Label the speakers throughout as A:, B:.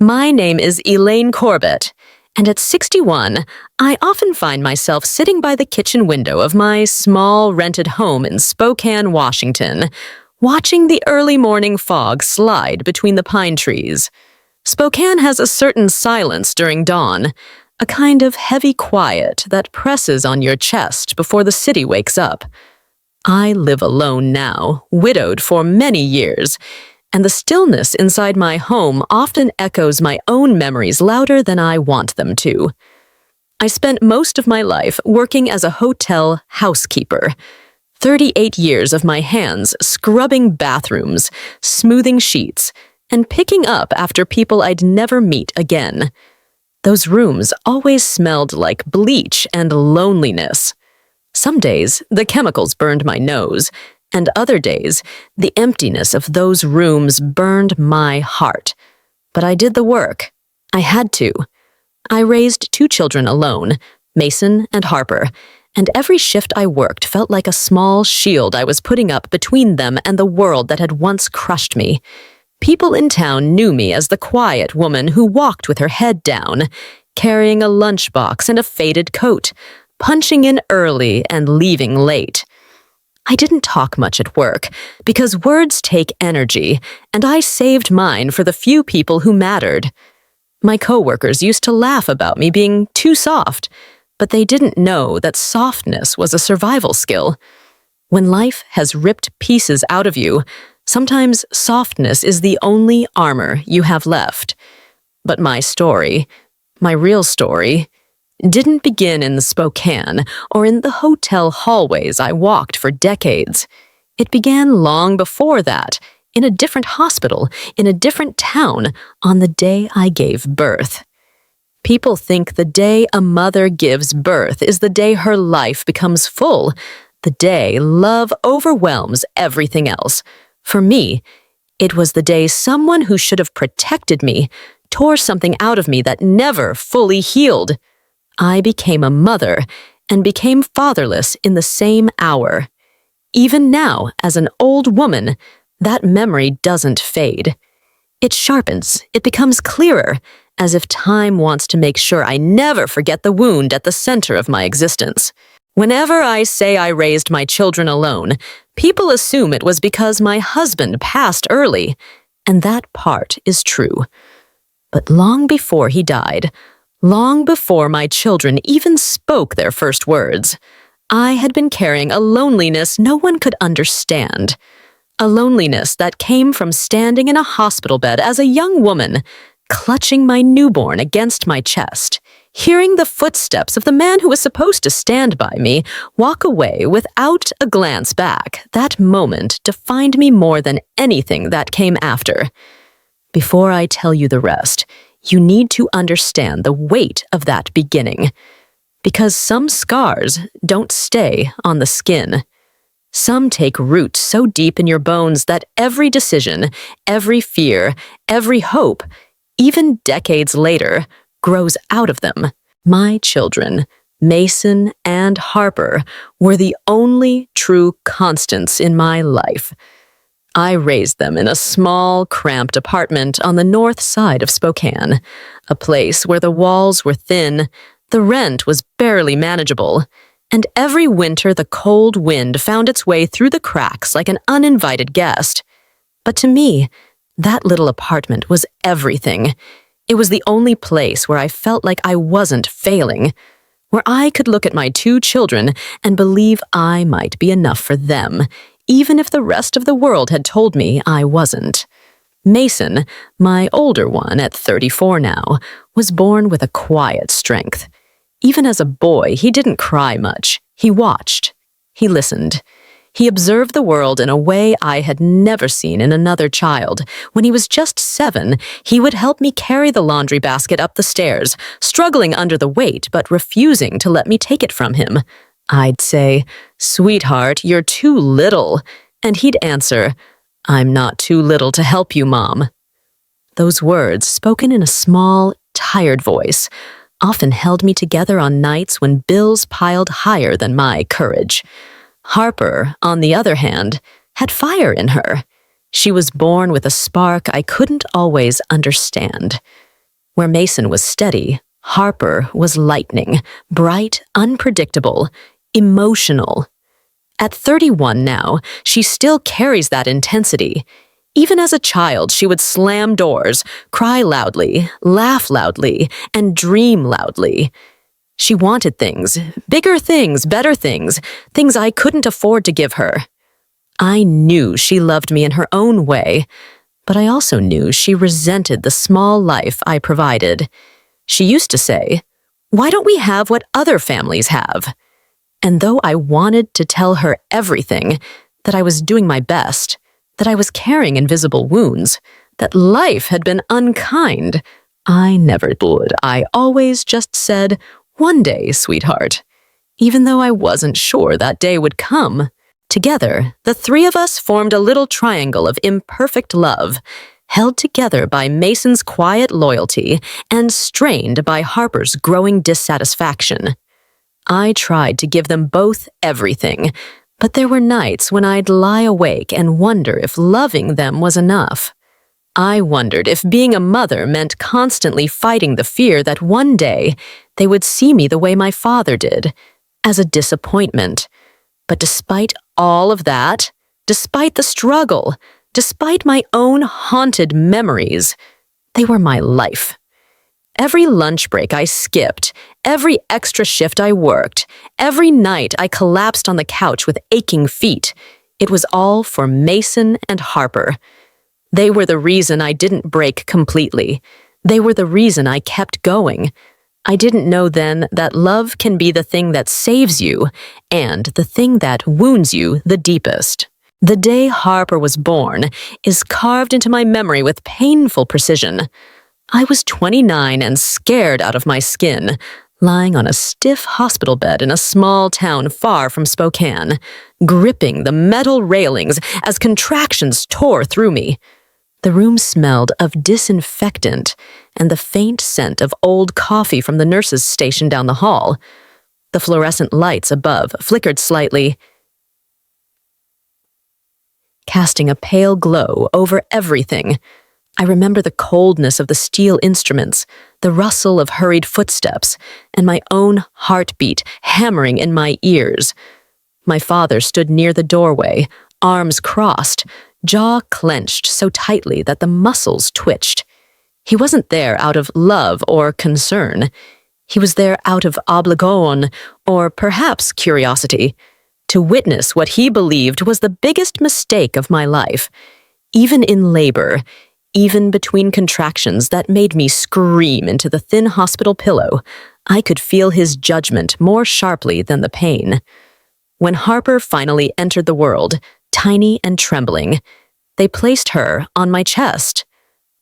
A: My name is Elaine Corbett, and at 61, I often find myself sitting by the kitchen window of my small rented home in Spokane, Washington, watching the early morning fog slide between the pine trees. Spokane has a certain silence during dawn, a kind of heavy quiet that presses on your chest before the city wakes up. I live alone now, widowed for many years, and the stillness inside my home often echoes my own memories louder than I want them to. I spent most of my life working as a hotel housekeeper. 38 years of my hands scrubbing bathrooms, smoothing sheets, and picking up after people I'd never meet again. Those rooms always smelled like bleach and loneliness. Some days, the chemicals burned my nose, and other days, the emptiness of those rooms burned my heart. But I did the work. I had to. I raised 2 children alone, Mason and Harper, and every shift I worked felt like a small shield I was putting up between them and the world that had once crushed me. People in town knew me as the quiet woman who walked with her head down, carrying a lunchbox and a faded coat, punching in early and leaving late. I didn't talk much at work, because words take energy, and I saved mine for the few people who mattered. My coworkers used to laugh about me being too soft, but they didn't know that softness was a survival skill. When life has ripped pieces out of you, sometimes softness is the only armor you have left. But my story, my real story, didn't begin in the Spokane or in the hotel hallways I walked for decades. It began long before that, in a different hospital, in a different town, on the day I gave birth. People think the day a mother gives birth is the day her life becomes full, the day love overwhelms everything else. For me, it was the day someone who should have protected me tore something out of me that never fully healed. I became a mother and became fatherless in the same hour. Even now, as an old woman, that memory doesn't fade. It sharpens, it becomes clearer, as if time wants to make sure I never forget the wound at the center of my existence. Whenever I say I raised my children alone, people assume it was because my husband passed early, and that part is true. But long before he died, long before my children even spoke their first words, I had been carrying a loneliness no one could understand. A loneliness that came from standing in a hospital bed as a young woman, clutching my newborn against my chest, hearing the footsteps of the man who was supposed to stand by me walk away without a glance back. That moment defined me more than anything that came after. Before I tell you the rest, you need to understand the weight of that beginning, because some scars don't stay on the skin. Some take root so deep in your bones that every decision, every fear, every hope, even decades later, grows out of them. My children, Mason and Harper, were the only true constants in my life. I raised them in a small, cramped apartment on the north side of Spokane, a place where the walls were thin, the rent was barely manageable, and every winter the cold wind found its way through the cracks like an uninvited guest. But to me, that little apartment was everything. It was the only place where I felt like I wasn't failing, where I could look at my 2 children and believe I might be enough for them, even if the rest of the world had told me I wasn't. Mason, my older one at 34 now, was born with a quiet strength. Even as a boy, he didn't cry much. He watched. He listened. He observed the world in a way I had never seen in another child. When he was just 7, he would help me carry the laundry basket up the stairs, struggling under the weight but refusing to let me take it from him. I'd say, "Sweetheart, you're too little." And he'd answer, "I'm not too little to help you, Mom." Those words, spoken in a small, tired voice, often held me together on nights when bills piled higher than my courage. Harper, on the other hand, had fire in her. She was born with a spark I couldn't always understand. Where Mason was steady, Harper was lightning, bright, unpredictable, emotional. At 31 now, she still carries that intensity. Even as a child, she would slam doors, cry loudly, laugh loudly, and dream loudly. She wanted things, bigger things, better things, things I couldn't afford to give her. I knew she loved me in her own way, but I also knew she resented the small life I provided. She used to say, "Why don't we have what other families have?" And though I wanted to tell her everything, that I was doing my best, that I was carrying invisible wounds, that life had been unkind, I never would. I always just said, "One day, sweetheart," even though I wasn't sure that day would come. Together, the three of us formed a little triangle of imperfect love, held together by Mason's quiet loyalty and strained by Harper's growing dissatisfaction. I tried to give them both everything, but there were nights when I'd lie awake and wonder if loving them was enough. I wondered if being a mother meant constantly fighting the fear that one day they would see me the way my father did, as a disappointment. But despite all of that, despite the struggle, despite my own haunted memories, they were my life. Every lunch break I skipped, every extra shift I worked, every night I collapsed on the couch with aching feet, it was all for Mason and Harper. They were the reason I didn't break completely. They were the reason I kept going. I didn't know then that love can be the thing that saves you and the thing that wounds you the deepest. The day Harper was born is carved into my memory with painful precision. I was 29 and scared out of my skin, lying on a stiff hospital bed in a small town far from Spokane, gripping the metal railings as contractions tore through me. The room smelled of disinfectant and the faint scent of old coffee from the nurse's station down the hall. The fluorescent lights above flickered slightly, casting a pale glow over everything. I remember the coldness of the steel instruments, the rustle of hurried footsteps, and my own heartbeat hammering in my ears. My father stood near the doorway, arms crossed, jaw clenched so tightly that the muscles twitched. He wasn't there out of love or concern. He was there out of obligation, or perhaps curiosity, to witness what he believed was the biggest mistake of my life. Even in labor, even between contractions that made me scream into the thin hospital pillow, I could feel his judgment more sharply than the pain. When Harper finally entered the world, tiny and trembling, they placed her on my chest.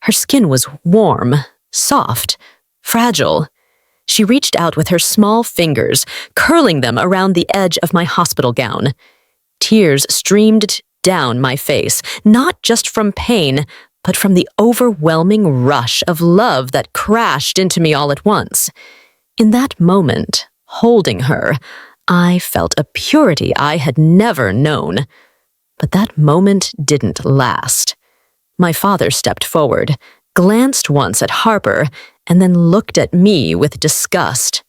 A: Her skin was warm, soft, fragile. She reached out with her small fingers, curling them around the edge of my hospital gown. Tears streamed down my face, not just from pain, but from the overwhelming rush of love that crashed into me all at once. In that moment, holding her, I felt a purity I had never known. But that moment didn't last. My father stepped forward, glanced once at Harper, and then looked at me with disgust.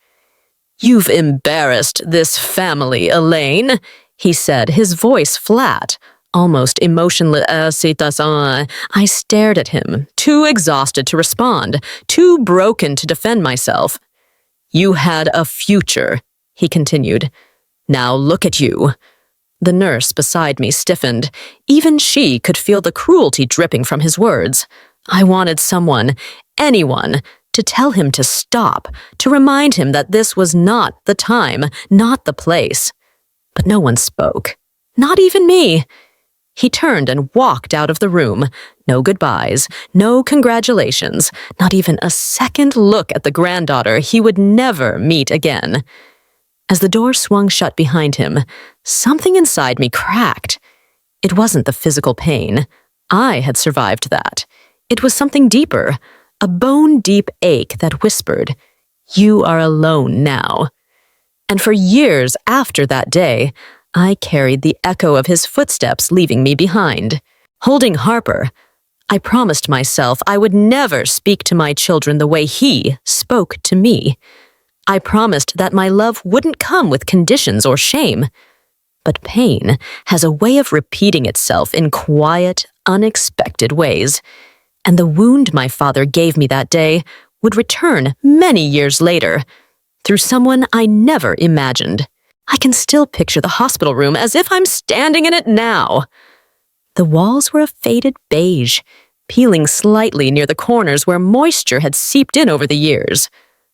A: "You've embarrassed this family, Elaine," he said, his voice flat, almost emotionless. I stared at him, too exhausted to respond, too broken to defend myself. "You had a future," he continued. "Now look at you." The nurse beside me stiffened. Even she could feel the cruelty dripping from his words. I wanted someone, anyone, to tell him to stop, to remind him that this was not the time, not the place. But no one spoke. Not even me. He turned and walked out of the room. No goodbyes, no congratulations, not even a second look at the granddaughter he would never meet again. As the door swung shut behind him, something inside me cracked. It wasn't the physical pain. I had survived that. It was something deeper, a bone-deep ache that whispered, "You are alone now." And for years after that day, I carried the echo of his footsteps leaving me behind. Holding Harper, I promised myself I would never speak to my children the way he spoke to me. I promised that my love wouldn't come with conditions or shame. But pain has a way of repeating itself in quiet, unexpected ways. And the wound my father gave me that day would return many years later, through someone I never imagined. I can still picture the hospital room as if I'm standing in it now. The walls were a faded beige, peeling slightly near the corners where moisture had seeped in over the years.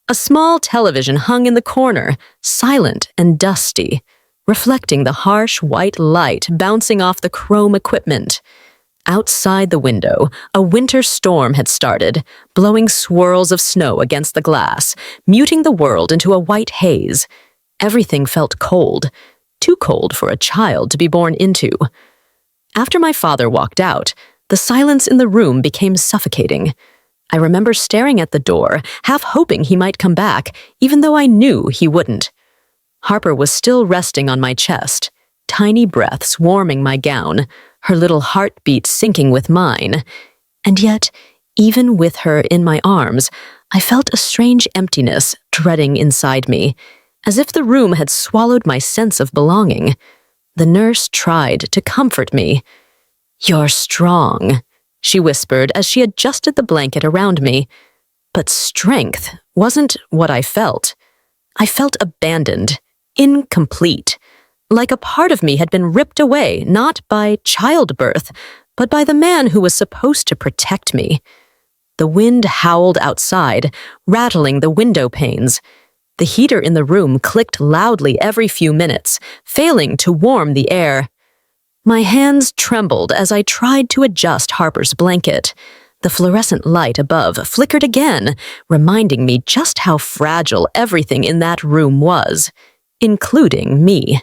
A: A small television hung in the corner, silent and dusty, reflecting the harsh white light bouncing off the chrome equipment. Outside the window, a winter storm had started, blowing swirls of snow against the glass, muting the world into a white haze. Everything felt cold, too cold for a child to be born into. After my father walked out, the silence in the room became suffocating. I remember staring at the door, half hoping he might come back, even though I knew he wouldn't. Harper was still resting on my chest, tiny breaths warming my gown, her little heartbeat syncing with mine. And yet, even with her in my arms, I felt a strange emptiness treading inside me, as if the room had swallowed my sense of belonging. The nurse tried to comfort me. "You're strong," she whispered as she adjusted the blanket around me. But strength wasn't what I felt. I felt abandoned, incomplete, like a part of me had been ripped away, not by childbirth, but by the man who was supposed to protect me. The wind howled outside, rattling the window panes. The heater in the room clicked loudly every few minutes, failing to warm the air. My hands trembled as I tried to adjust Harper's blanket. The fluorescent light above flickered again, reminding me just how fragile everything in that room was, including me.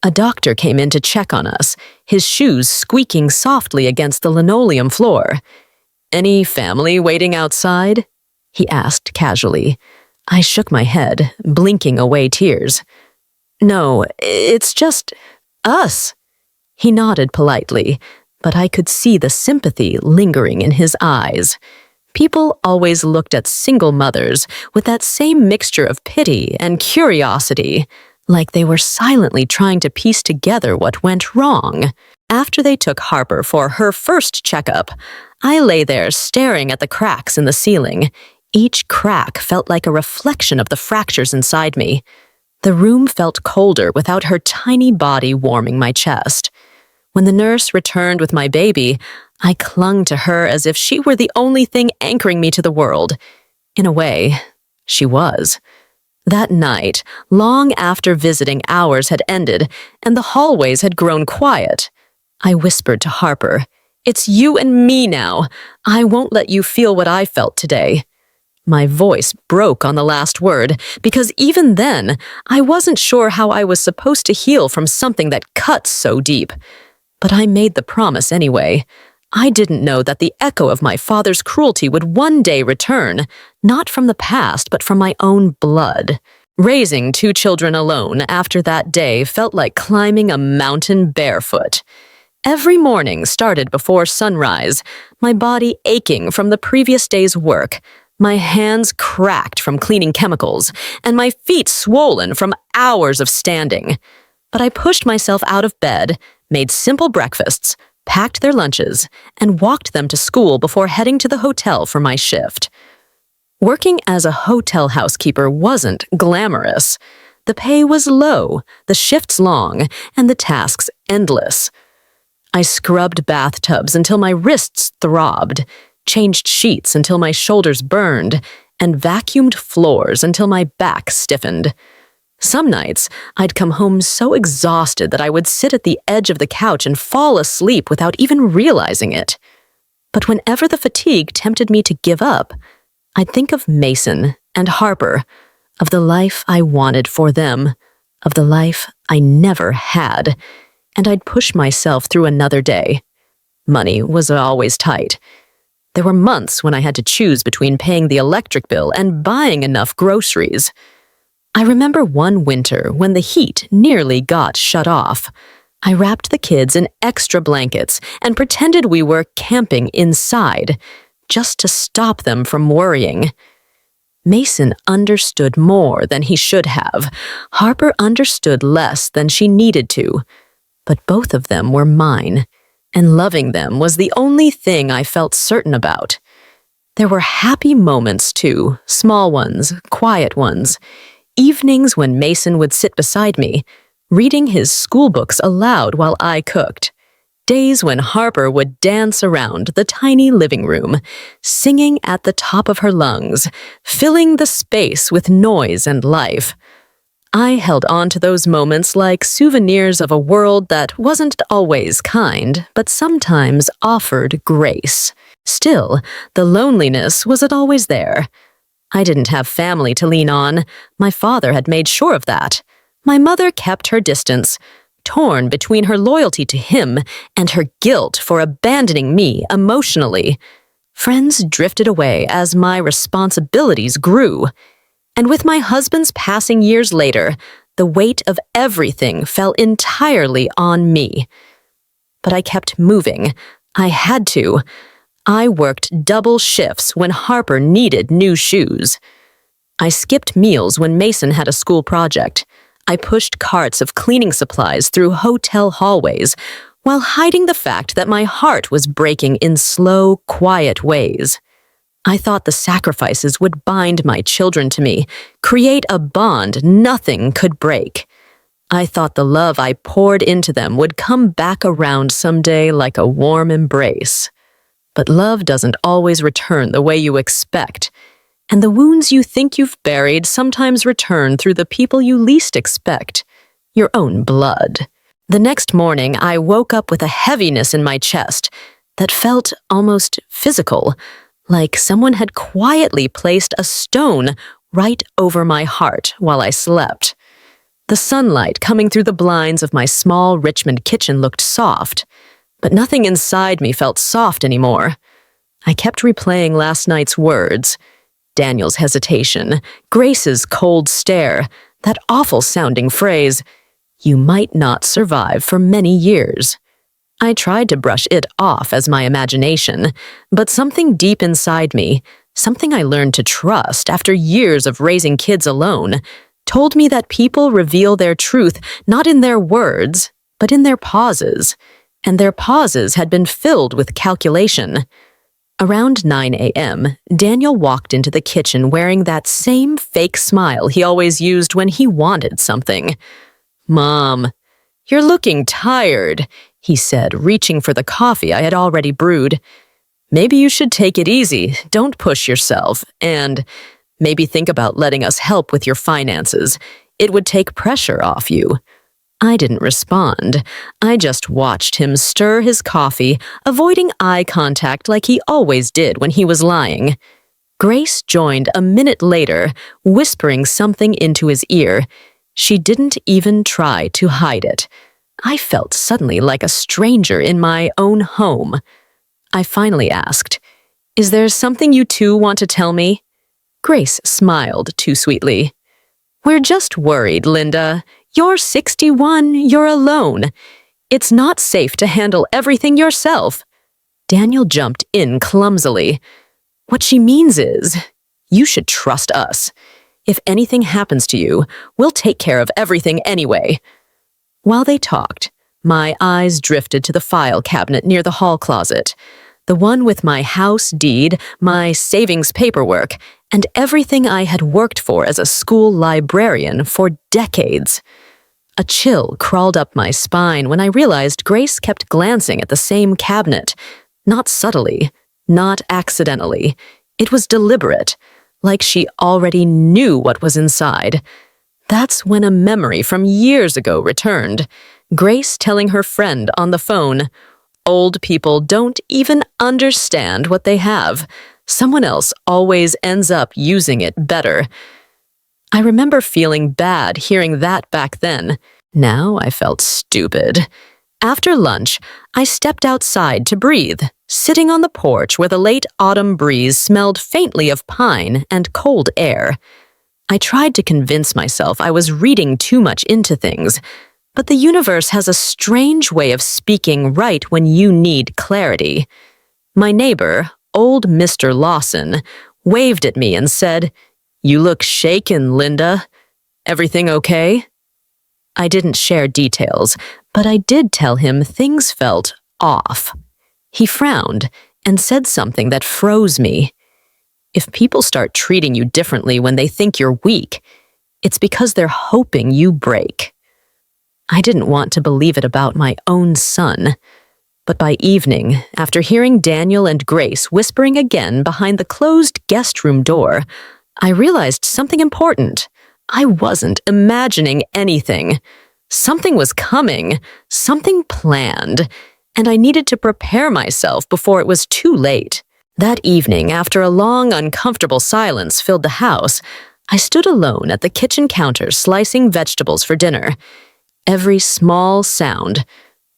A: A doctor came in to check on us, his shoes squeaking softly against the linoleum floor. "Any family waiting outside?" he asked casually. I shook my head, blinking away tears. "No, it's just us." He nodded politely, but I could see the sympathy lingering in his eyes. People always looked at single mothers with that same mixture of pity and curiosity, like they were silently trying to piece together what went wrong. After they took Harper for her first checkup, I lay there staring at the cracks in the ceiling. Each crack felt like a reflection of the fractures inside me. The room felt colder without her tiny body warming my chest. When the nurse returned with my baby, I clung to her as if she were the only thing anchoring me to the world. In a way, she was. That night, long after visiting hours had ended and the hallways had grown quiet, I whispered to Harper, "It's you and me now. I won't let you feel what I felt today." My voice broke on the last word, because even then, I wasn't sure how I was supposed to heal from something that cut so deep. But I made the promise anyway. I didn't know that the echo of my father's cruelty would one day return, not from the past, but from my own blood. Raising 2 children alone after that day felt like climbing a mountain barefoot. Every morning started before sunrise, my body aching from the previous day's work, my hands cracked from cleaning chemicals, and my feet swollen from hours of standing. But I pushed myself out of bed, made simple breakfasts, packed their lunches, and walked them to school before heading to the hotel for my shift. Working as a hotel housekeeper wasn't glamorous. The pay was low, the shifts long, and the tasks endless. I scrubbed bathtubs until my wrists throbbed, changed sheets until my shoulders burned, and vacuumed floors until my back stiffened. Some nights, I'd come home so exhausted that I would sit at the edge of the couch and fall asleep without even realizing it. But whenever the fatigue tempted me to give up, I'd think of Mason and Harper, of the life I wanted for them, of the life I never had, and I'd push myself through another day. Money was always tight. There were months when I had to choose between paying the electric bill and buying enough groceries. I remember one winter when the heat nearly got shut off. I wrapped the kids in extra blankets and pretended we were camping inside, just to stop them from worrying. Mason understood more than he should have. Harper understood less than she needed to. But both of them were mine, and loving them was the only thing I felt certain about. There were happy moments, too, small ones, quiet ones. Evenings when Mason would sit beside me, reading his school books aloud while I cooked. Days when Harper would dance around the tiny living room, singing at the top of her lungs, filling the space with noise and life. I held on to those moments like souvenirs of a world that wasn't always kind, but sometimes offered grace. Still, the loneliness wasn't always there. I didn't have family to lean on. My father had made sure of that. My mother kept her distance, torn between her loyalty to him and her guilt for abandoning me emotionally. Friends drifted away as my responsibilities grew. And with my husband's passing years later, the weight of everything fell entirely on me. But I kept moving. I had to. I worked double shifts when Harper needed new shoes. I skipped meals when Mason had a school project. I pushed carts of cleaning supplies through hotel hallways while hiding the fact that my heart was breaking in slow, quiet ways. I thought the sacrifices would bind my children to me, create a bond nothing could break. I thought the love I poured into them would come back around someday like a warm embrace. But love doesn't always return the way you expect, and the wounds you think you've buried sometimes return through the people you least expect, your own blood. The next morning, I woke up with a heaviness in my chest that felt almost physical, like someone had quietly placed a stone right over my heart while I slept. The sunlight coming through the blinds of my small Richmond kitchen looked soft, but nothing inside me felt soft anymore. I kept replaying last night's words, Daniel's hesitation, Grace's cold stare, that awful-sounding phrase, "You might not survive for many years." I tried to brush it off as my imagination, but something deep inside me, something I learned to trust after years of raising kids alone, told me that people reveal their truth not in their words, but in their pauses, and their pauses had been filled with calculation. Around 9 a.m., Daniel walked into the kitchen wearing that same fake smile he always used when he wanted something. "Mom, you're looking tired," he said, reaching for the coffee I had already brewed. "Maybe you should take it easy, don't push yourself, and maybe think about letting us help with your finances. It would take pressure off you." I didn't respond. I just watched him stir his coffee, avoiding eye contact like he always did when he was lying. Grace joined a minute later, whispering something into his ear. She didn't even try to hide it. I felt suddenly like a stranger in my own home. I finally asked, "Is there something you two want to tell me?" Grace smiled too sweetly. "We're just worried, Linda. You're 61, you're alone. It's not safe to handle everything yourself." Daniel jumped in clumsily. "What she means is, you should trust us. If anything happens to you, we'll take care of everything anyway." While they talked, my eyes drifted to the file cabinet near the hall closet, the one with my house deed, my savings paperwork, and everything I had worked for as a school librarian for decades. A chill crawled up my spine when I realized Grace kept glancing at the same cabinet, not subtly, not accidentally. It was deliberate, like she already knew what was inside. That's when a memory from years ago returned. Grace telling her friend on the phone, "Old people don't even understand what they have. Someone else always ends up using it better." I remember feeling bad hearing that back then. Now I felt stupid. After lunch, I stepped outside to breathe, sitting on the porch where the late autumn breeze smelled faintly of pine and cold air. I tried to convince myself I was reading too much into things, But the universe has a strange way of speaking right when you need clarity. My neighbor, old Mr. Lawson, waved at me and said, "You look shaken, Linda. Everything okay?" I didn't share details, but I did tell him things felt off. He frowned and said something that froze me. If people start treating you differently when they think you're weak, it's because they're hoping you break. I didn't want to believe it about my own son. But by evening, after hearing Daniel and Grace whispering again behind the closed guest room door, I realized something important. I wasn't imagining anything. Something was coming, something planned, and I needed to prepare myself before it was too late. That evening, after a long, uncomfortable silence filled the house, I stood alone at the kitchen counter slicing vegetables for dinner. Every small sound,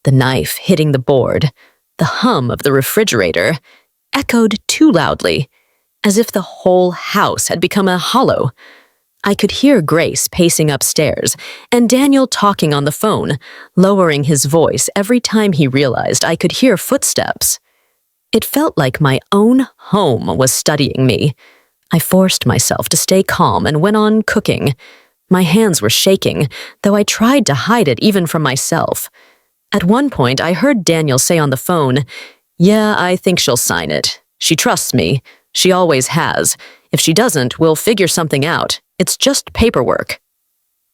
A: the knife hitting the board, the hum of the refrigerator, echoed too loudly, as if the whole house had become a hollow. I could hear Grace pacing upstairs, and Daniel talking on the phone, lowering his voice every time he realized I could hear footsteps. It felt like my own home was studying me. I forced myself to stay calm and went on cooking. My hands were shaking, though I tried to hide it even from myself. At one point, I heard Daniel say on the phone, "Yeah, I think she'll sign it. She trusts me. She always has. If she doesn't, we'll figure something out. It's just paperwork."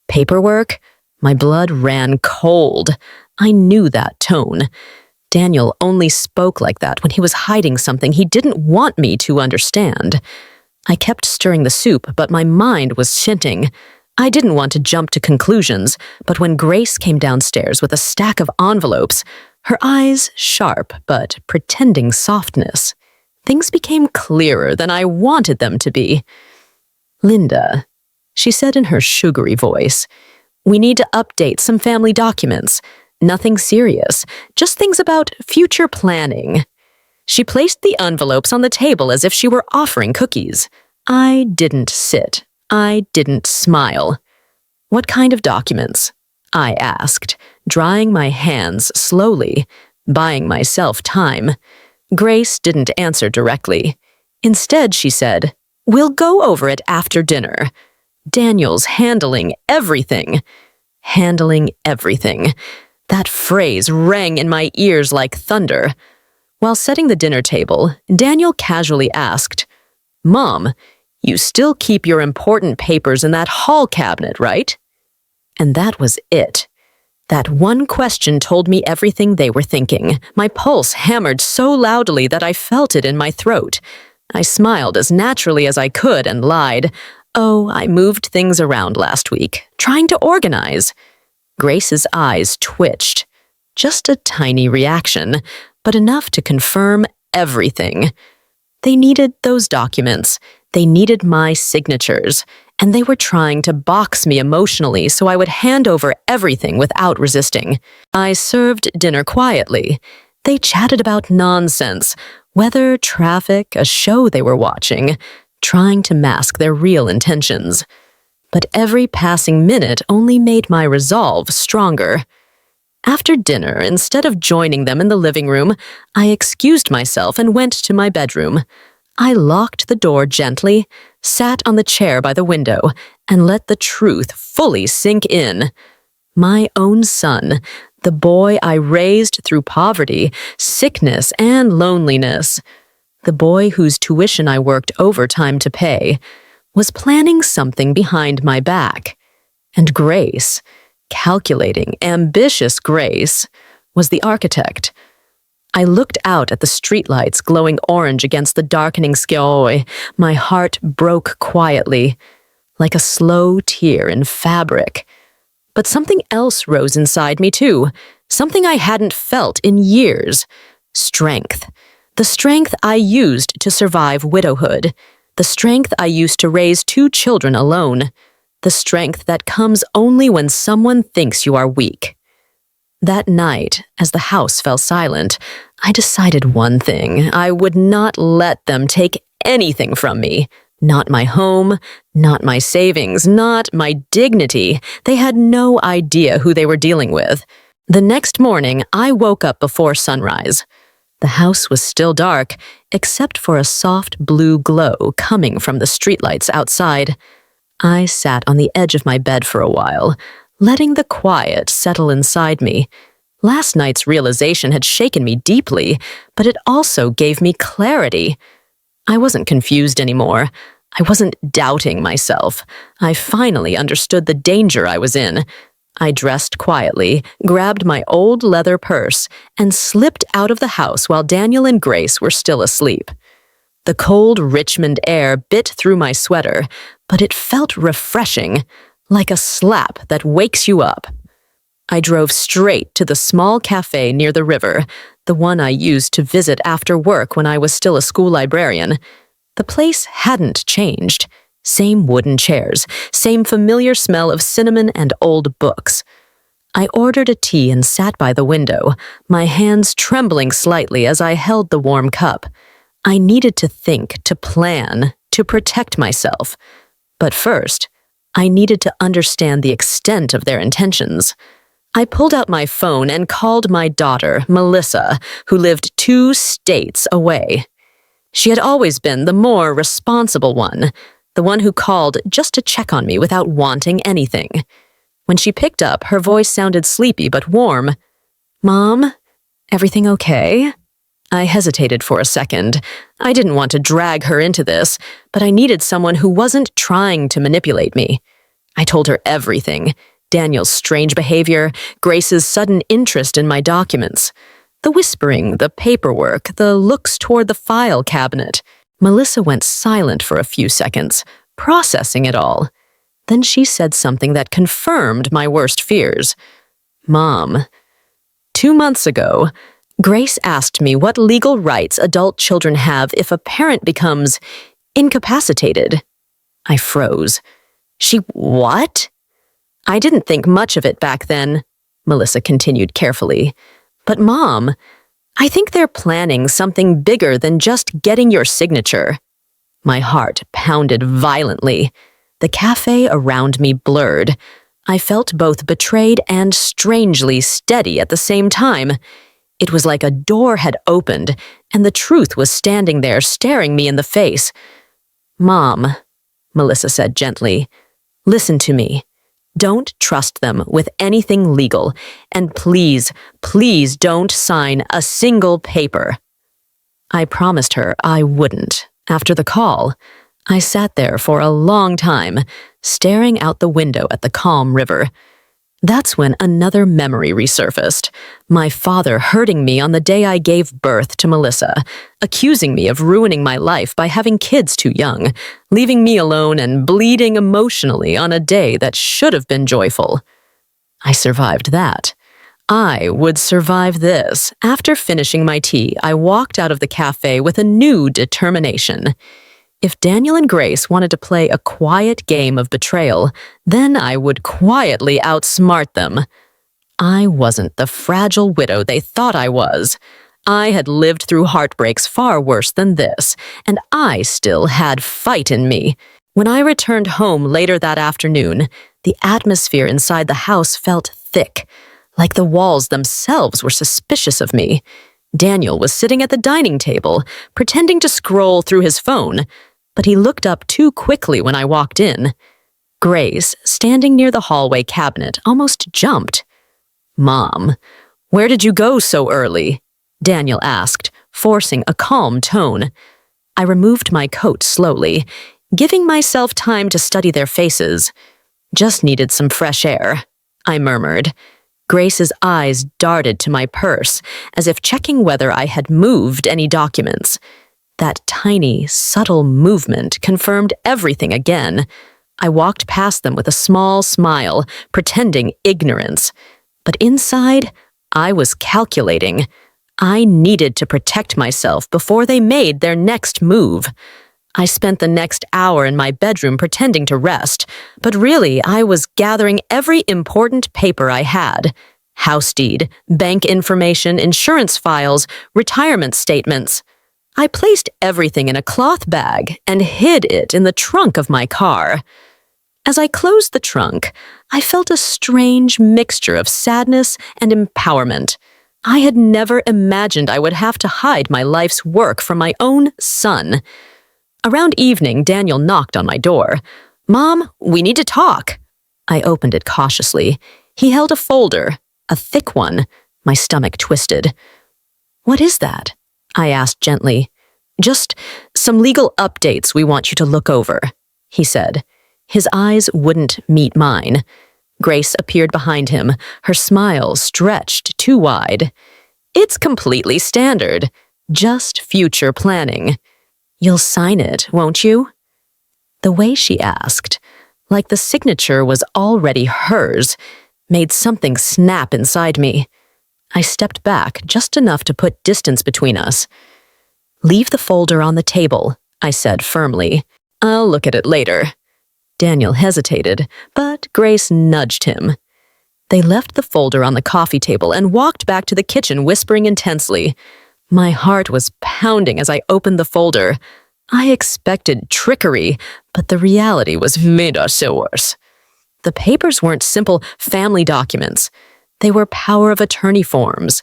A: Paperwork? My blood ran cold. I knew that tone. Daniel only spoke like that when he was hiding something he didn't want me to understand. I kept stirring the soup, but my mind was shinting. I didn't want to jump to conclusions, but when Grace came downstairs with a stack of envelopes, her eyes sharp but pretending softness, things became clearer than I wanted them to be. "Linda," she said in her sugary voice, "we need to update some family documents. Nothing serious, just things about future planning." She placed the envelopes on the table as if she were offering cookies. I didn't sit. I didn't smile. "What kind of documents?" I asked, drying my hands slowly, buying myself time. Grace didn't answer directly. Instead, she said, "We'll go over it after dinner. Daniel's handling everything." Handling everything. That phrase rang in my ears like thunder. While setting the dinner table, Daniel casually asked, "Mom, you still keep your important papers in that hall cabinet, right?" And that was it. That one question told me everything they were thinking. My pulse hammered so loudly that I felt it in my throat. I smiled as naturally as I could and lied. "Oh, I moved things around last week, trying to organize." Grace's eyes twitched. Just a tiny reaction, but enough to confirm everything. They needed those documents. They needed my signatures, and they were trying to box me emotionally so I would hand over everything without resisting. I served dinner quietly. They chatted about nonsense, weather, traffic, a show they were watching, trying to mask their real intentions. But every passing minute only made my resolve stronger. After dinner, instead of joining them in the living room, I excused myself and went to my bedroom. I locked the door gently, sat on the chair by the window, and let the truth fully sink in. My own son, the boy I raised through poverty, sickness, and loneliness, the boy whose tuition I worked overtime to pay, was planning something behind my back. And Grace, calculating, ambitious Grace, was the architect. I looked out at the streetlights glowing orange against the darkening sky. My heart broke quietly, like a slow tear in fabric. But something else rose inside me too, something I hadn't felt in years. Strength. The strength I used to survive widowhood. The strength I used to raise 2 children alone. The strength that comes only when someone thinks you are weak. That night, as the house fell silent, I decided one thing. I would not let them take anything from me. Not my home, not my savings, not my dignity. They had no idea who they were dealing with. The next morning, I woke up before sunrise. The house was still dark, except for a soft blue glow coming from the streetlights outside. I sat on the edge of my bed for a while, letting the quiet settle inside me. Last night's realization had shaken me deeply, but it also gave me clarity. I wasn't confused anymore. I wasn't doubting myself. I finally understood the danger I was in. I dressed quietly, grabbed my old leather purse, and slipped out of the house while Daniel and Grace were still asleep. The cold Richmond air bit through my sweater, but it felt refreshing, like a slap that wakes you up. I drove straight to the small cafe near the river, the one I used to visit after work when I was still a school librarian. The place hadn't changed. Same wooden chairs, same familiar smell of cinnamon and old books. I ordered a tea and sat by the window, my hands trembling slightly as I held the warm cup. I needed to think, to plan, to protect myself. But first, I needed to understand the extent of their intentions. I pulled out my phone and called my daughter, Melissa, who lived 2 states away. She had always been the more responsible one, the one who called just to check on me without wanting anything. When she picked up, her voice sounded sleepy but warm. "Mom, everything okay?" I hesitated for a second. I didn't want to drag her into this, but I needed someone who wasn't trying to manipulate me. I told her everything. Daniel's strange behavior, Grace's sudden interest in my documents. The whispering, the paperwork, the looks toward the file cabinet. Melissa went silent for a few seconds, processing it all. Then she said something that confirmed my worst fears. "Mom, 2 months ago, Grace asked me what legal rights adult children have if a parent becomes incapacitated." I froze. "She what?" "I didn't think much of it back then," Melissa continued carefully. "But Mom, I think they're planning something bigger than just getting your signature." My heart pounded violently. The cafe around me blurred. I felt both betrayed and strangely steady at the same time. It was like a door had opened, and the truth was standing there staring me in the face. "Mom," Melissa said gently, "listen to me. Don't trust them with anything legal, and please, please don't sign a single paper." I promised her I wouldn't. After the call, I sat there for a long time, staring out the window at the calm river. That's when another memory resurfaced. My father hurting me on the day I gave birth to Melissa, accusing me of ruining my life by having kids too young, leaving me alone and bleeding emotionally on a day that should have been joyful. I survived that. I would survive this. After finishing my tea, I walked out of the cafe with a new determination. If Daniel and Grace wanted to play a quiet game of betrayal, then I would quietly outsmart them. I wasn't the fragile widow they thought I was. I had lived through heartbreaks far worse than this, and I still had fight in me. When I returned home later that afternoon, the atmosphere inside the house felt thick, like the walls themselves were suspicious of me. Daniel was sitting at the dining table, pretending to scroll through his phone, but he looked up too quickly when I walked in. Grace, standing near the hallway cabinet, almost jumped. "Mom, where did you go so early?" Daniel asked, forcing a calm tone. I removed my coat slowly, giving myself time to study their faces. "Just needed some fresh air," I murmured. Grace's eyes darted to my purse, as if checking whether I had moved any documents. That tiny, subtle movement confirmed everything again. I walked past them with a small smile, pretending ignorance. But inside, I was calculating. I needed to protect myself before they made their next move. I spent the next hour in my bedroom pretending to rest, but really I was gathering every important paper I had. House deed, bank information, insurance files, retirement statements. I placed everything in a cloth bag and hid it in the trunk of my car. As I closed the trunk, I felt a strange mixture of sadness and empowerment. I had never imagined I would have to hide my life's work from my own son. Around evening, Daniel knocked on my door. "Mom, we need to talk." I opened it cautiously. He held a folder, a thick one. My stomach twisted. "What is that?" I asked gently. "Just some legal updates we want you to look over," he said. His eyes wouldn't meet mine. Grace appeared behind him, her smile stretched too wide. "It's completely standard. Just future planning. You'll sign it, won't you?" The way she asked, like the signature was already hers, made something snap inside me. I stepped back just enough to put distance between us. "Leave the folder on the table," I said firmly. "I'll look at it later." Daniel hesitated, but Grace nudged him. They left the folder on the coffee table and walked back to the kitchen, whispering intensely. My heart was pounding as I opened the folder. I expected trickery, but the reality was wieder so worse. The papers weren't simple family documents. They were power of attorney forms.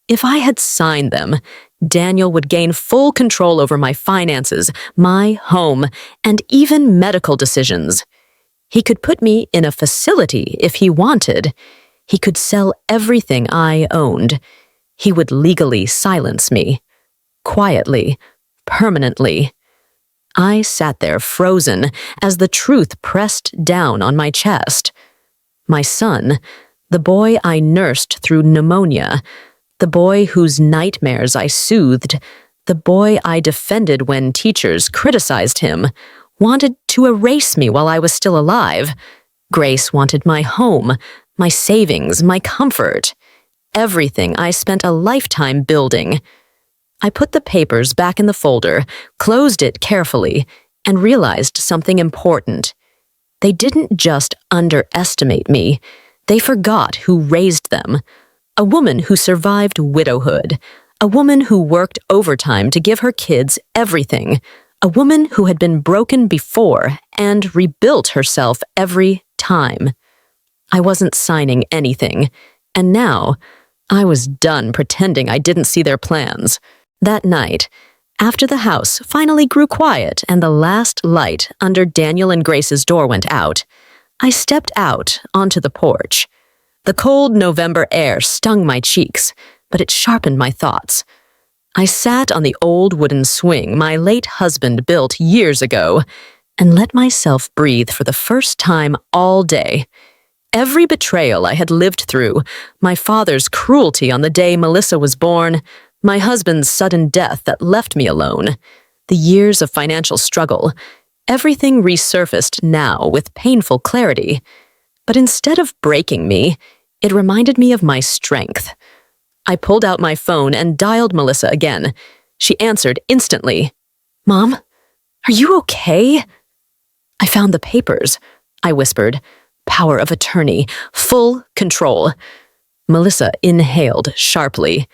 A: If I had signed them, Daniel would gain full control over my finances, my home, and even medical decisions. He could put me in a facility if he wanted. He could sell everything I owned. He would legally silence me. Quietly, permanently. I sat there frozen as the truth pressed down on my chest. My son, the boy I nursed through pneumonia, the boy whose nightmares I soothed, the boy I defended when teachers criticized him, wanted to erase me while I was still alive. Grace wanted my home, my savings, my comfort, everything I spent a lifetime building. I put the papers back in the folder, closed it carefully, and realized something important. They didn't just underestimate me. They forgot who raised them. A woman who survived widowhood. A woman who worked overtime to give her kids everything. A woman who had been broken before and rebuilt herself every time. I wasn't signing anything, and now I was done pretending I didn't see their plans. That night, after the house finally grew quiet and the last light under Daniel and Grace's door went out, I stepped out onto the porch. The cold November air stung my cheeks, but it sharpened my thoughts. I sat on the old wooden swing my late husband built years ago and let myself breathe for the first time all day. Every betrayal I had lived through, my father's cruelty on the day Melissa was born, my husband's sudden death that left me alone, the years of financial struggle, everything resurfaced now with painful clarity. But instead of breaking me, it reminded me of my strength. I pulled out my phone and dialed Melissa again. She answered instantly. "Mom, are you okay?" "I found the papers," I whispered. Power of attorney, full control. Melissa inhaled sharply.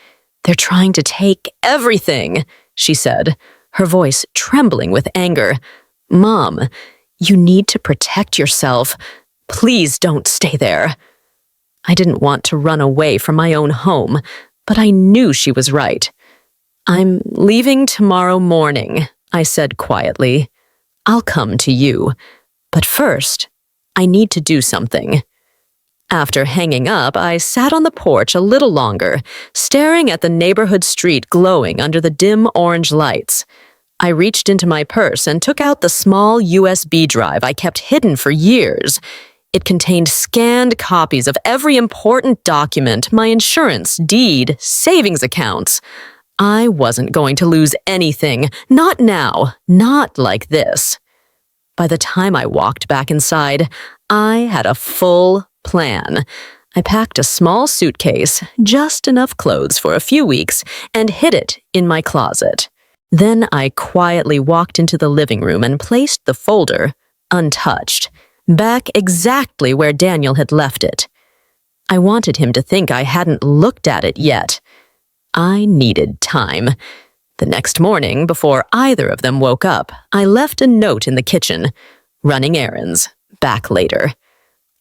A: "They're trying to take everything," she said, her voice trembling with anger. "Mom, you need to protect yourself. Please don't stay there." I didn't want to run away from my own home, but I knew she was right. "I'm leaving tomorrow morning," I said quietly. "I'll come to you. But first, I need to do something." After hanging up, I sat on the porch a little longer, staring at the neighborhood street glowing under the dim orange lights. I reached into my purse and took out the small USB drive I kept hidden for years. It contained scanned copies of every important document, my insurance, deed, savings accounts. I wasn't going to lose anything, not now, not like this. By the time I walked back inside, I had a full plan. I packed a small suitcase, just enough clothes for a few weeks, and hid it in my closet. Then I quietly walked into the living room and placed the folder, untouched, back exactly where Daniel had left it. I wanted him to think I hadn't looked at it yet. I needed time. The next morning, before either of them woke up, I left a note in the kitchen. Running errands. Back later.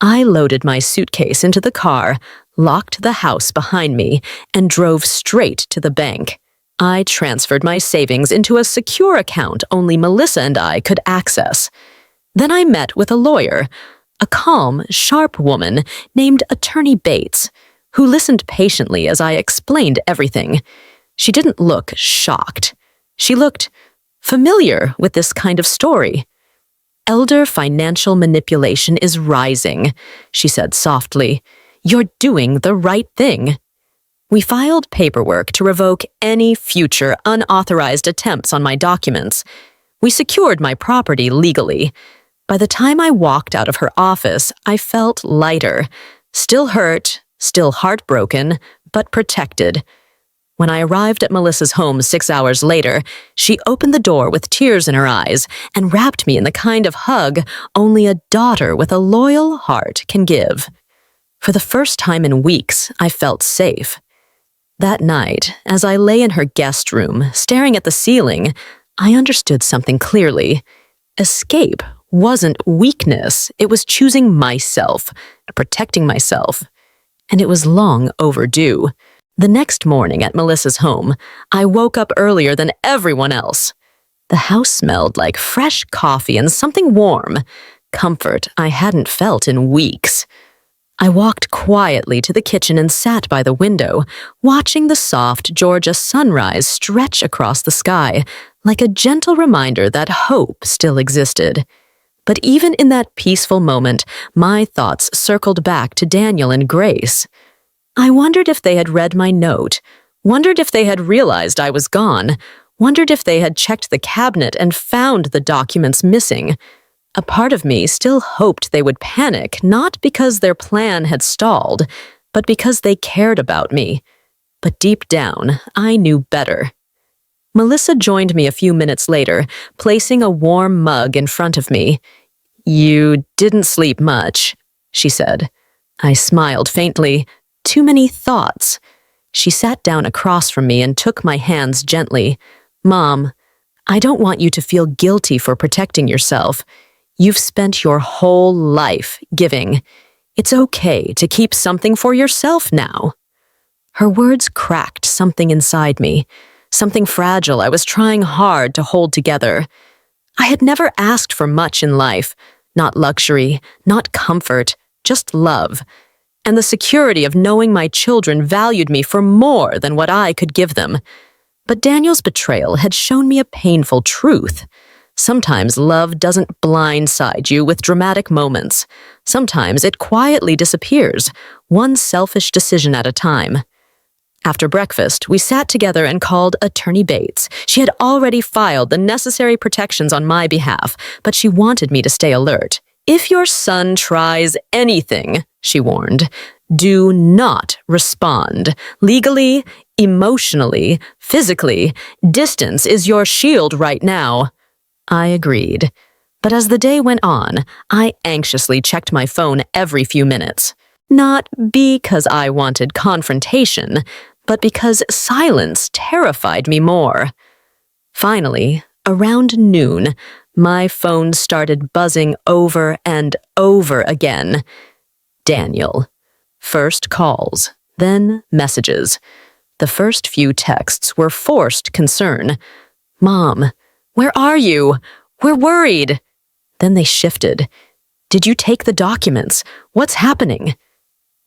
A: I loaded my suitcase into the car, locked the house behind me, and drove straight to the bank. I transferred my savings into a secure account only Melissa and I could access. Then I met with a lawyer, a calm, sharp woman named Attorney Bates, who listened patiently as I explained everything. She didn't look shocked. She looked familiar with this kind of story. Elder financial manipulation is rising, she said softly. You're doing the right thing. We filed paperwork to revoke any future unauthorized attempts on my documents. We secured my property legally. By the time I walked out of her office, I felt lighter, still hurt, still heartbroken, but protected. When I arrived at Melissa's home 6 hours later, she opened the door with tears in her eyes and wrapped me in the kind of hug only a daughter with a loyal heart can give. For the first time in weeks, I felt safe. That night, as I lay in her guest room, staring at the ceiling, I understood something clearly. Escape wasn't weakness, it was choosing myself, protecting myself. And it was long overdue. The next morning at Melissa's home, I woke up earlier than everyone else. The house smelled like fresh coffee and something warm, comfort I hadn't felt in weeks. I walked quietly to the kitchen and sat by the window, watching the soft Georgia sunrise stretch across the sky, like a gentle reminder that hope still existed. But even in that peaceful moment, my thoughts circled back to Daniel and Grace. I wondered if they had read my note, wondered if they had realized I was gone, wondered if they had checked the cabinet and found the documents missing. A part of me still hoped they would panic, not because their plan had stalled, but because they cared about me. But deep down, I knew better. Melissa joined me a few minutes later, placing a warm mug in front of me. You didn't sleep much, she said. I smiled faintly. Too many thoughts. She sat down across from me and took my hands gently. Mom, I don't want you to feel guilty for protecting yourself. You've spent your whole life giving. It's okay to keep something for yourself now. Her words cracked something inside me, something fragile I was trying hard to hold together. I had never asked for much in life, not luxury, not comfort, just love, and the security of knowing my children valued me for more than what I could give them. But Daniel's betrayal had shown me a painful truth. Sometimes love doesn't blindside you with dramatic moments. Sometimes it quietly disappears, one selfish decision at a time. After breakfast, we sat together and called Attorney Bates. She had already filed the necessary protections on my behalf, but she wanted me to stay alert. If your son tries anything, she warned, do not respond. Legally, emotionally, physically, distance is your shield right now. I agreed. But as the day went on, I anxiously checked my phone every few minutes. Not because I wanted confrontation, but because silence terrified me more. Finally, around noon, my phone started buzzing over and over again. Daniel. First calls, then messages. The first few texts were forced concern. Mom, where are you? We're worried. Then they shifted. Did you take the documents? What's happening?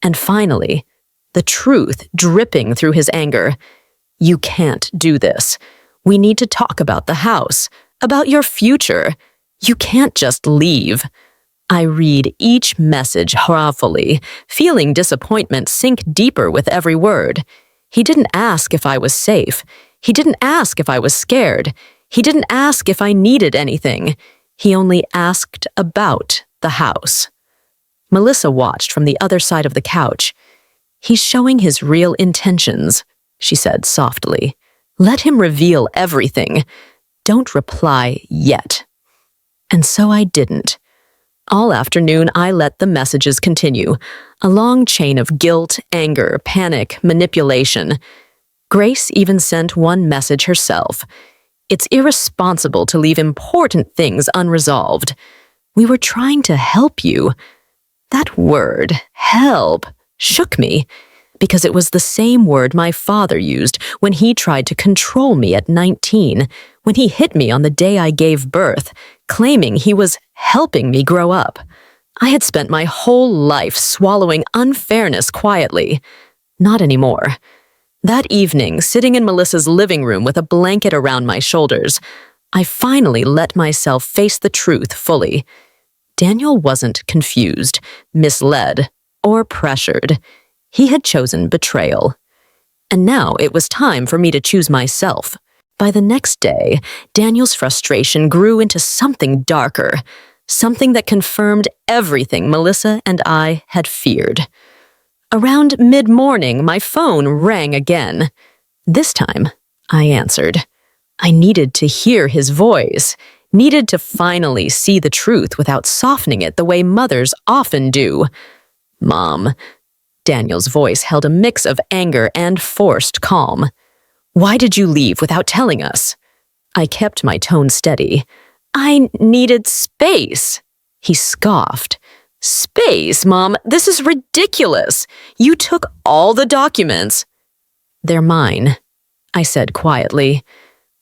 A: And finally, the truth dripping through his anger. You can't do this. We need to talk about the house, about your future. You can't just leave. I read each message horrifiedly, feeling disappointment sink deeper with every word. He didn't ask if I was safe. He didn't ask if I was scared. He didn't ask if I needed anything. He only asked about the house. Melissa watched from the other side of the couch. He's showing his real intentions, she said softly. Let him reveal everything. Don't reply yet. And so I didn't. All afternoon, I let the messages continue, a long chain of guilt, anger, panic, manipulation. Grace even sent one message herself. It's irresponsible to leave important things unresolved. We were trying to help you. That word, help, shook me, because it was the same word my father used when he tried to control me at 19, when he hit me on the day I gave birth, claiming he was helping me grow up. I had spent my whole life swallowing unfairness quietly. Not anymore. That evening, sitting in Melissa's living room with a blanket around my shoulders, I finally let myself face the truth fully. Daniel wasn't confused, misled, or pressured. He had chosen betrayal. And now it was time for me to choose myself. By the next day, Daniel's frustration grew into something darker, something that confirmed everything Melissa and I had feared. Around mid-morning, my phone rang again. This time, I answered. I needed to hear his voice, needed to finally see the truth without softening it the way mothers often do. Mom. Daniel's voice held a mix of anger and forced calm. Why did you leave without telling us? I kept my tone steady. I needed space. He scoffed. Space, Mom, this is ridiculous. You took all the documents. They're mine, I said quietly.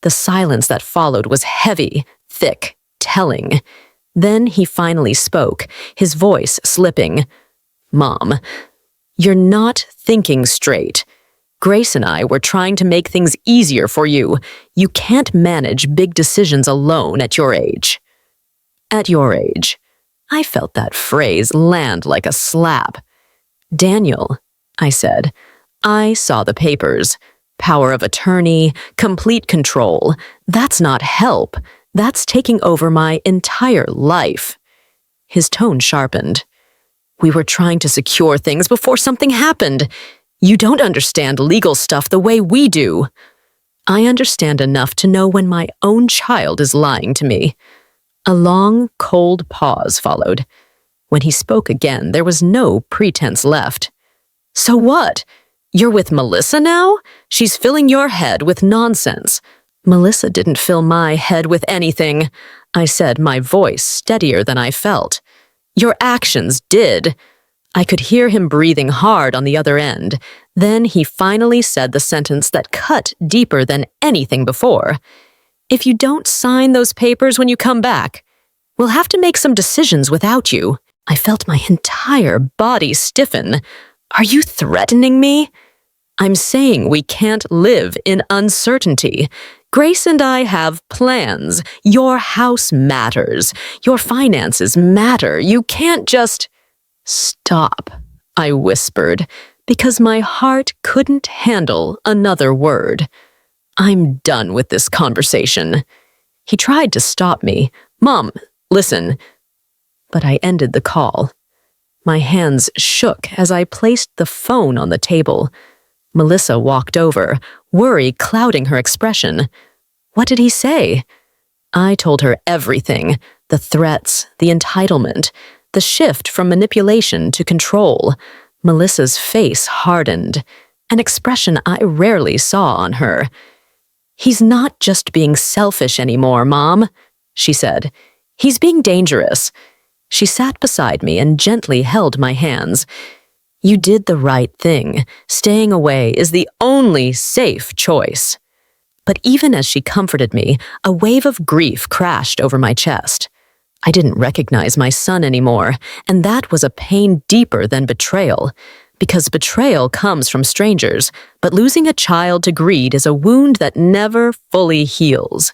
A: The silence that followed was heavy, thick, telling. Then he finally spoke, his voice slipping. Mom, you're not thinking straight. Grace and I were trying to make things easier for you. You can't manage big decisions alone at your age. At your age. I felt that phrase land like a slap. Daniel, I said, I saw the papers. Power of attorney, complete control. That's not help. That's taking over my entire life. His tone sharpened. We were trying to secure things before something happened. You don't understand legal stuff the way we do. I understand enough to know when my own child is lying to me. A long, cold pause followed. When he spoke again, there was no pretense left. So what? You're with Melissa now? She's filling your head with nonsense. Melissa didn't fill my head with anything, I said, my voice steadier than I felt. Your actions did. I could hear him breathing hard on the other end. Then he finally said the sentence that cut deeper than anything before. If you don't sign those papers when you come back, we'll have to make some decisions without you. I felt my entire body stiffen. Are you threatening me? I'm saying we can't live in uncertainty. Grace and I have plans. Your house matters. Your finances matter. You can't just... Stop, I whispered, because my heart couldn't handle another word. I'm done with this conversation. He tried to stop me. Mom, listen. But I ended the call. My hands shook as I placed the phone on the table. Melissa walked over, worry clouding her expression. What did he say? I told her everything, the threats, the entitlement, the shift from manipulation to control. Melissa's face hardened, an expression I rarely saw on her. He's not just being selfish anymore, Mom, she said. He's being dangerous. She sat beside me and gently held my hands. You did the right thing. Staying away is the only safe choice. But even as she comforted me, a wave of grief crashed over my chest. I didn't recognize my son anymore, and that was a pain deeper than betrayal, because betrayal comes from strangers, but losing a child to greed is a wound that never fully heals.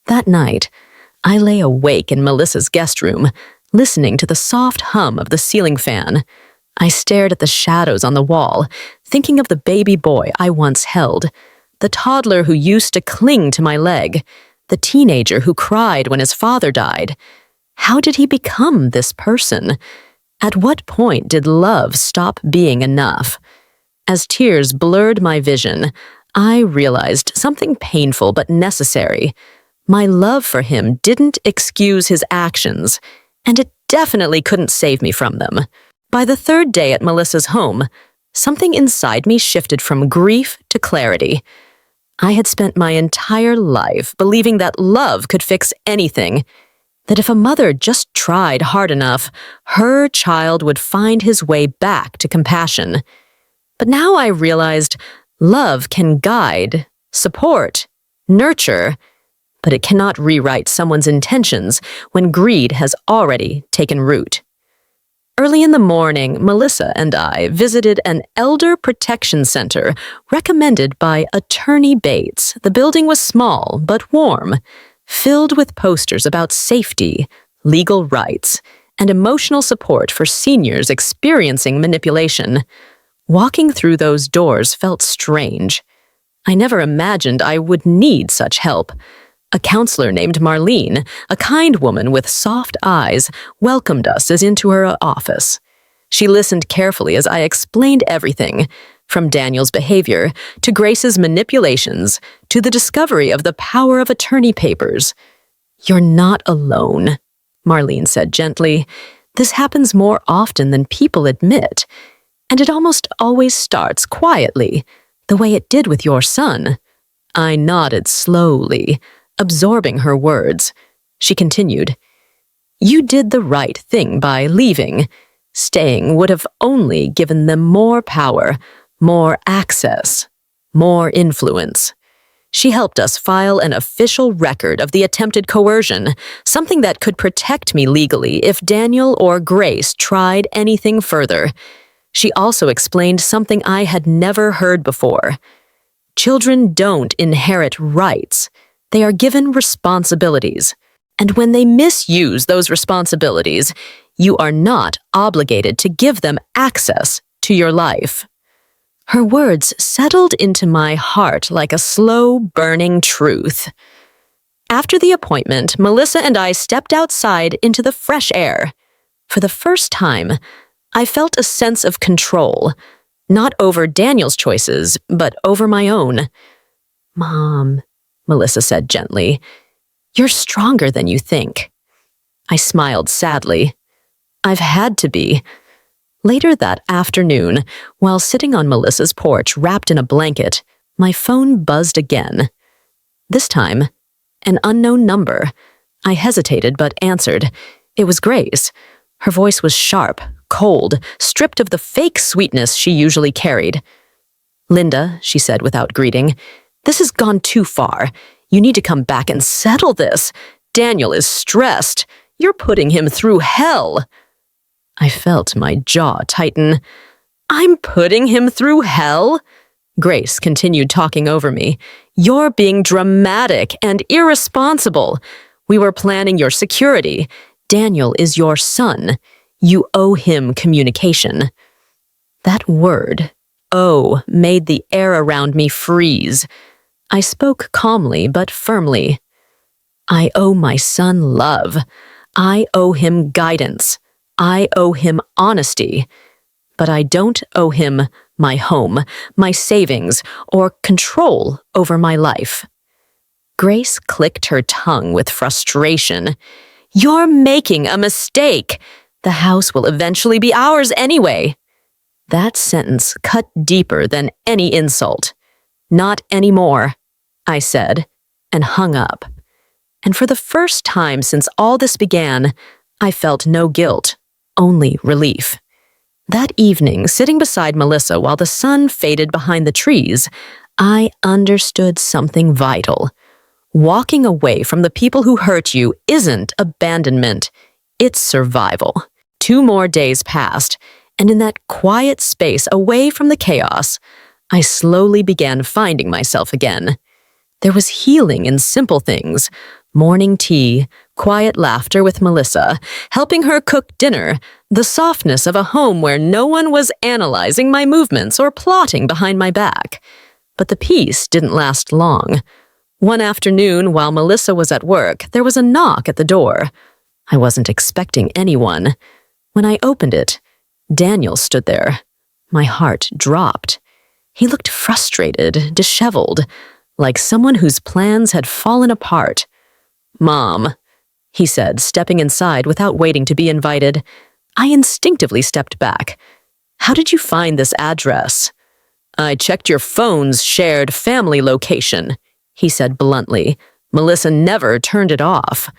A: That night, I lay awake in Melissa's guest room, listening to the soft hum of the ceiling fan. I stared at the shadows on the wall, thinking of the baby boy I once held, the toddler who used to cling to my leg, the teenager who cried when his father died. How did he become this person? At what point did love stop being enough? As tears blurred my vision, I realized something painful but necessary. My love for him didn't excuse his actions, and it definitely couldn't save me from them. By the third day at Melissa's home, something inside me shifted from grief to clarity. I had spent my entire life believing that love could fix anything, that if a mother just tried hard enough, her child would find his way back to compassion. But now I realized love can guide, support, nurture, but it cannot rewrite someone's intentions when greed has already taken root. Early in the morning, Melissa and I visited an elder protection center recommended by Attorney Bates. The building was small but warm, filled with posters about safety, legal rights, and emotional support for seniors experiencing manipulation. Walking through those doors felt strange. I never imagined I would need such help. A counselor named Marlene, a kind woman with soft eyes, welcomed us as into her office. She listened carefully as I explained everything, from Daniel's behavior to Grace's manipulations to the discovery of the power of attorney papers. "You're not alone," Marlene said gently. "This happens more often than people admit, and it almost always starts quietly, the way it did with your son." I nodded slowly, absorbing her words. She continued, "You did the right thing by leaving. Staying would have only given them more power, more access, more influence." She helped us file an official record of the attempted coercion, something that could protect me legally if Daniel or Grace tried anything further. She also explained something I had never heard before. Children don't inherit rights. They are given responsibilities. And when they misuse those responsibilities, you are not obligated to give them access to your life. Her words settled into my heart like a slow burning truth. After the appointment, Melissa and I stepped outside into the fresh air. For the first time, I felt a sense of control, not over Daniel's choices, but over my own. "Mom," Melissa said gently, "you're stronger than you think." I smiled sadly. I've had to be. Later that afternoon, while sitting on Melissa's porch wrapped in a blanket, my phone buzzed again. This time, an unknown number. I hesitated but answered. It was Grace. Her voice was sharp, cold, stripped of the fake sweetness she usually carried. "Linda," she said without greeting, "this has gone too far. You need to come back and settle this. Daniel is stressed. You're putting him through hell." I felt my jaw tighten. "I'm putting him through hell?" Grace continued talking over me. "You're being dramatic and irresponsible. We were planning your security. Daniel is your son. You owe him communication." That word, "owe," made the air around me freeze. I spoke calmly but firmly. "I owe my son love. I owe him guidance. I owe him honesty. But I don't owe him my home, my savings, or control over my life." Grace clicked her tongue with frustration. "You're making a mistake. The house will eventually be ours anyway." That sentence cut deeper than any insult. "Not anymore," I said, and hung up. And for the first time since all this began, I felt no guilt, only relief. That evening, sitting beside Melissa while the sun faded behind the trees, I understood something vital. Walking away from the people who hurt you isn't abandonment, it's survival. 2 more days passed, and in that quiet space away from the chaos, I slowly began finding myself again. There was healing in simple things: morning tea, quiet laughter with Melissa, helping her cook dinner, the softness of a home where no one was analyzing my movements or plotting behind my back. But the peace didn't last long. One afternoon, while Melissa was at work, there was a knock at the door. I wasn't expecting anyone. When I opened it, Daniel stood there. My heart dropped. He looked frustrated, disheveled, like someone whose plans had fallen apart. "Mom," he said, stepping inside without waiting to be invited. I instinctively stepped back. How did you find this address? I checked your phone's shared family location, he said bluntly. Melissa never turned it off.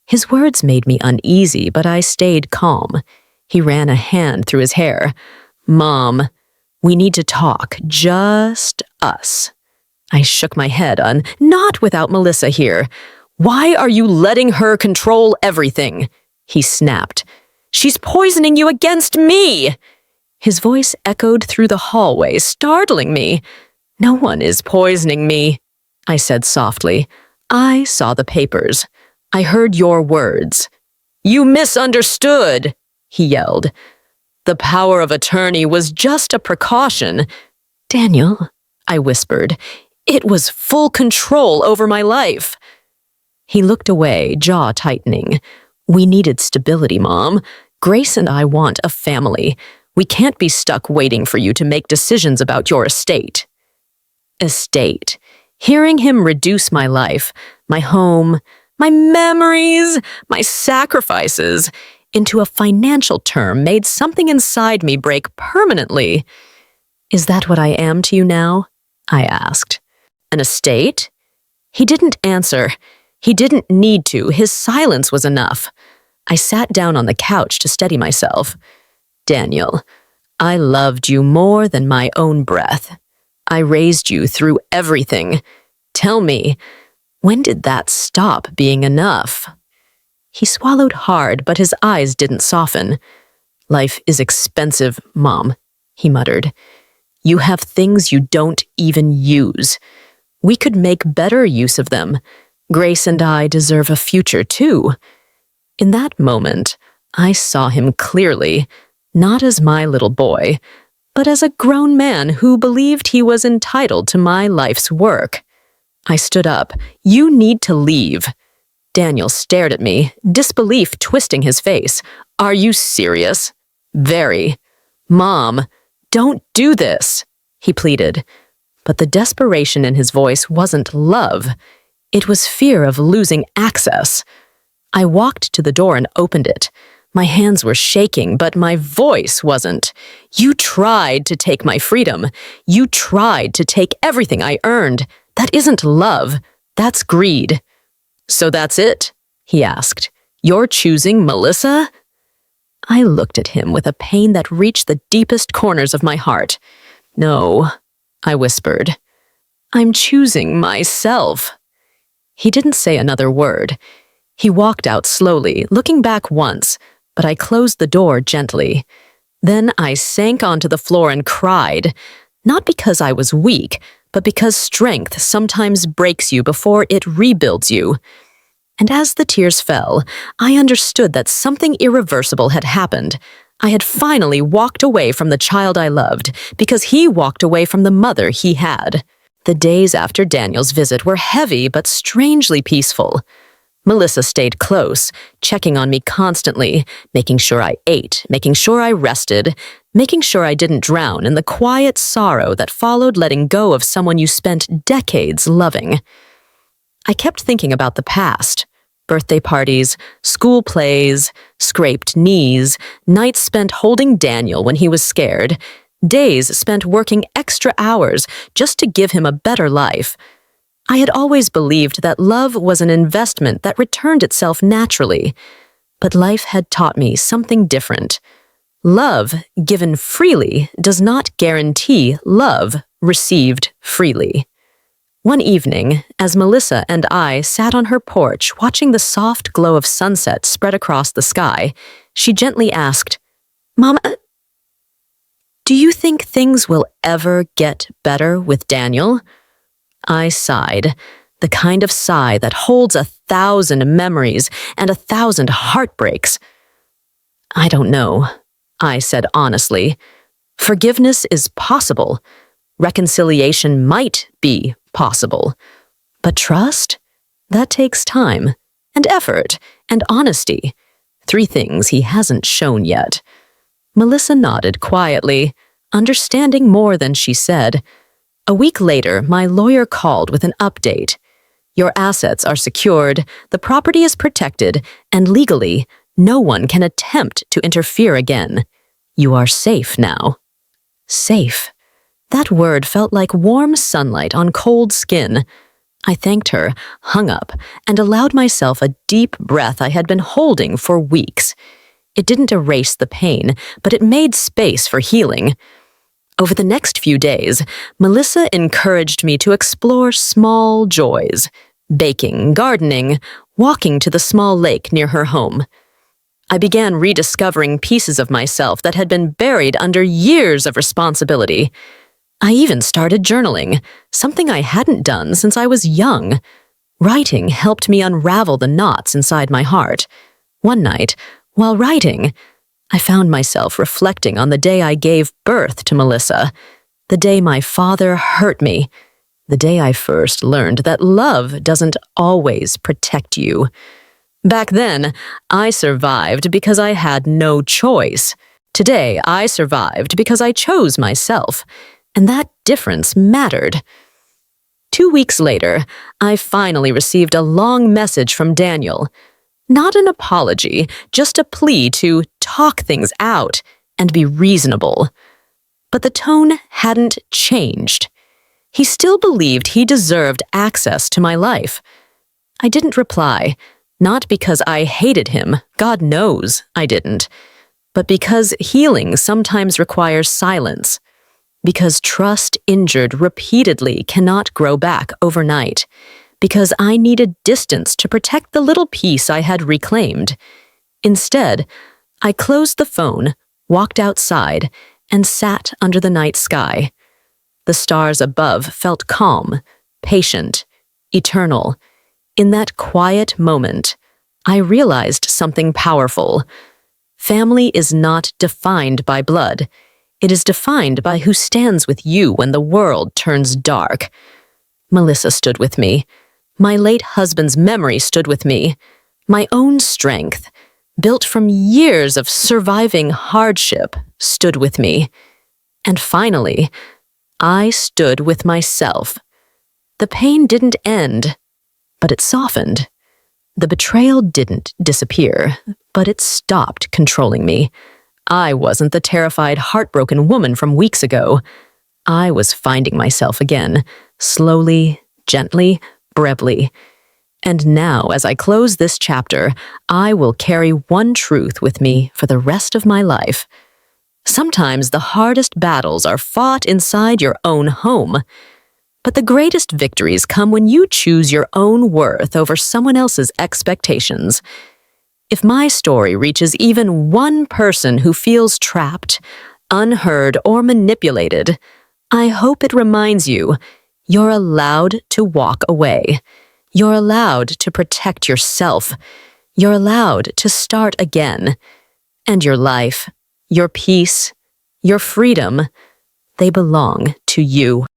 A: His words made me uneasy, but I stayed calm. He ran a hand through his hair. Mom, we need to talk, just us. I shook my head not without Melissa here. Why are you letting her control everything? He snapped. She's poisoning you against me. His voice echoed through the hallway, startling me. No one is poisoning me, I said softly. I saw the papers. I heard your words. You misunderstood, he yelled. The power of attorney was just a precaution. Daniel, I whispered, it was full control over my life. He looked away, jaw tightening. We needed stability, Mom. Grace and I want a family. We can't be stuck waiting for you to make decisions about your estate. Estate. Hearing him reduce my life, my home, my memories, my sacrifices, into a financial term made something inside me break permanently. Is that what I am to you now? I asked. An estate? He didn't answer. He didn't need to. His silence was enough. I sat down on the couch to steady myself. Daniel, I loved you more than my own breath. I raised you through everything. Tell me, when did that stop being enough? He swallowed hard, but his eyes didn't soften. Life is expensive, Mom, he muttered. You have things you don't even use. We could make better use of them. Grace and I deserve a future, too. In that moment, I saw him clearly, not as my little boy, but as a grown man who believed he was entitled to my life's work. I stood up. You need to leave. Daniel stared at me, disbelief twisting his face. Are you serious? Very. Mom, don't do this, he pleaded. But the desperation in his voice wasn't love. It was fear of losing access. I walked to the door and opened it. My hands were shaking, but my voice wasn't. You tried to take my freedom. You tried to take everything I earned. That isn't love. That's greed. So that's it? He asked. You're choosing Melissa? I looked at him with a pain that reached the deepest corners of my heart. No, I whispered. I'm choosing myself. He didn't say another word. He walked out slowly, looking back once, but I closed the door gently. Then I sank onto the floor and cried, not because I was weak, but because strength sometimes breaks you before it rebuilds you. And as the tears fell, I understood that something irreversible had happened. I had finally walked away from the child I loved because he walked away from the mother he had. The days after Daniel's visit were heavy but strangely peaceful. Melissa stayed close, checking on me constantly, making sure I ate, making sure I rested, making sure I didn't drown in the quiet sorrow that followed letting go of someone you spent decades loving. I kept thinking about the past. Birthday parties, school plays, scraped knees, nights spent holding Daniel when he was scared, days spent working extra hours just to give him a better life. I had always believed that love was an investment that returned itself naturally, but life had taught me something different. Love given freely does not guarantee love received freely. One evening, as Melissa and I sat on her porch watching the soft glow of sunset spread across the sky, she gently asked, Mom, do you think things will ever get better with Daniel? I sighed, the kind of sigh that holds 1,000 memories and 1,000 heartbreaks. I don't know, I said honestly. Forgiveness is possible. Reconciliation might be possible. But trust? That takes time, and effort, and honesty. 3 things he hasn't shown yet. Melissa nodded quietly, understanding more than she said. A week later, my lawyer called with an update. Your assets are secured, the property is protected, and legally, no one can attempt to interfere again. You are safe now. Safe. That word felt like warm sunlight on cold skin. I thanked her, hung up, and allowed myself a deep breath I had been holding for weeks. It didn't erase the pain, but it made space for healing. Over the next few days, Melissa encouraged me to explore small joys: baking, gardening, walking to the small lake near her home. I began rediscovering pieces of myself that had been buried under years of responsibility. I even started journaling, something I hadn't done since I was young. Writing helped me unravel the knots inside my heart. One night, while writing, I found myself reflecting on the day I gave birth to Melissa, the day my father hurt me, the day I first learned that love doesn't always protect you. Back then, I survived because I had no choice. Today, I survived because I chose myself, and that difference mattered. 2 weeks later, I finally received a long message from Daniel. Not an apology, just a plea to talk things out and be reasonable. But the tone hadn't changed. He still believed he deserved access to my life. I didn't reply, not because I hated him, God knows I didn't, but because healing sometimes requires silence. Because trust injured repeatedly cannot grow back overnight. Because I needed distance to protect the little peace I had reclaimed. Instead, I closed the phone, walked outside, and sat under the night sky. The stars above felt calm, patient, eternal. In that quiet moment, I realized something powerful. Family is not defined by blood. It is defined by who stands with you when the world turns dark. Melissa stood with me. My late husband's memory stood with me. My own strength, built from years of surviving hardship, stood with me. And finally, I stood with myself. The pain didn't end, but it softened. The betrayal didn't disappear, but it stopped controlling me. I wasn't the terrified, heartbroken woman from weeks ago. I was finding myself again, slowly, gently, bravely. And now, as I close this chapter, I will carry one truth with me for the rest of my life. Sometimes the hardest battles are fought inside your own home. But the greatest victories come when you choose your own worth over someone else's expectations. If my story reaches even one person who feels trapped, unheard, or manipulated, I hope it reminds you you're allowed to walk away. You're allowed to protect yourself. You're allowed to start again. And your life, your peace, your freedom, they belong to you.